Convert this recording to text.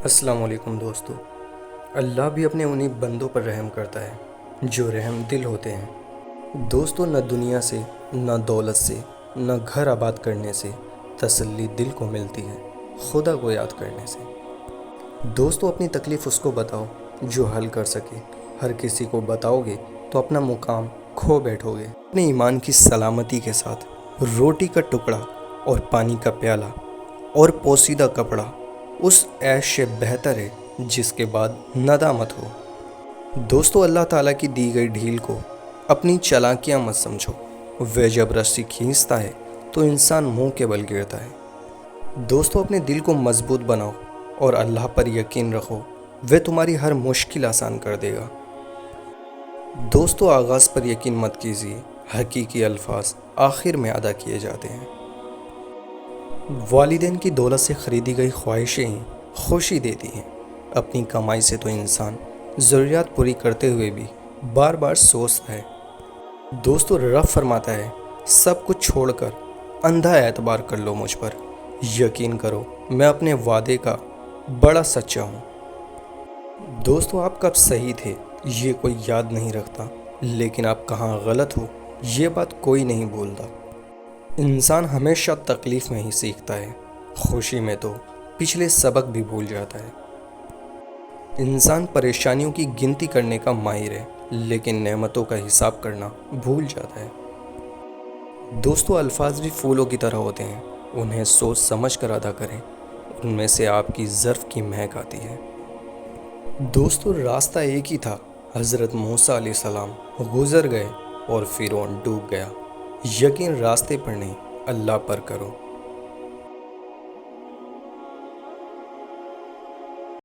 السلام علیکم دوستو۔ اللہ بھی اپنے انہی بندوں پر رحم کرتا ہے جو رحم دل ہوتے ہیں۔ دوستو، نہ دنیا سے، نہ دولت سے، نہ گھر آباد کرنے سے تسلی دل کو ملتی ہے، خدا کو یاد کرنے سے۔ دوستو، اپنی تکلیف اس کو بتاؤ جو حل کر سکے۔ ہر کسی کو بتاؤ گے تو اپنا مقام کھو بیٹھو گے۔ اپنے ایمان کی سلامتی کے ساتھ روٹی کا ٹکڑا اور پانی کا پیالہ اور پوسیدہ کپڑا اس عیش سے بہتر ہے جس کے بعد ندامت ہو۔ دوستو، اللہ تعالیٰ کی دی گئی ڈھیل کو اپنی چالاکیاں مت سمجھو۔ وہ جب رسی کھینچتا ہے تو انسان منہ کے بل گرتا ہے۔ دوستو، اپنے دل کو مضبوط بناؤ اور اللہ پر یقین رکھو، وہ تمہاری ہر مشکل آسان کر دے گا۔ دوستو، آغاز پر یقین مت کیجیے، حقیقی الفاظ آخر میں ادا کیے جاتے ہیں۔ والدین کی دولت سے خریدی گئی خواہشیں ہی خوشی دیتی ہیں۔ اپنی کمائی سے تو انسان ضروریات پوری کرتے ہوئے بھی بار بار سوچتا ہے۔ دوستو، رب فرماتا ہے، سب کچھ چھوڑ کر اندھا اعتبار کر لو مجھ پر، یقین کرو میں اپنے وعدے کا بڑا سچا ہوں۔ دوستو، آپ کب صحیح تھے یہ کوئی یاد نہیں رکھتا، لیکن آپ کہاں غلط ہو یہ بات کوئی نہیں بھولتا۔ انسان ہمیشہ تکلیف میں ہی سیکھتا ہے، خوشی میں تو پچھلے سبق بھی بھول جاتا ہے۔ انسان پریشانیوں کی گنتی کرنے کا ماہر ہے، لیکن نعمتوں کا حساب کرنا بھول جاتا ہے۔ دوستو، الفاظ بھی پھولوں کی طرح ہوتے ہیں، انہیں سوچ سمجھ کر ادا کریں، ان میں سے آپ کی ظرف کی مہک آتی ہے۔ دوستو، راستہ ایک ہی تھا، حضرت موسیٰ علیہ السلام گزر گئے اور فرعون ڈوب گیا۔ یقین راستے پر نہیں، اللہ پر کرو۔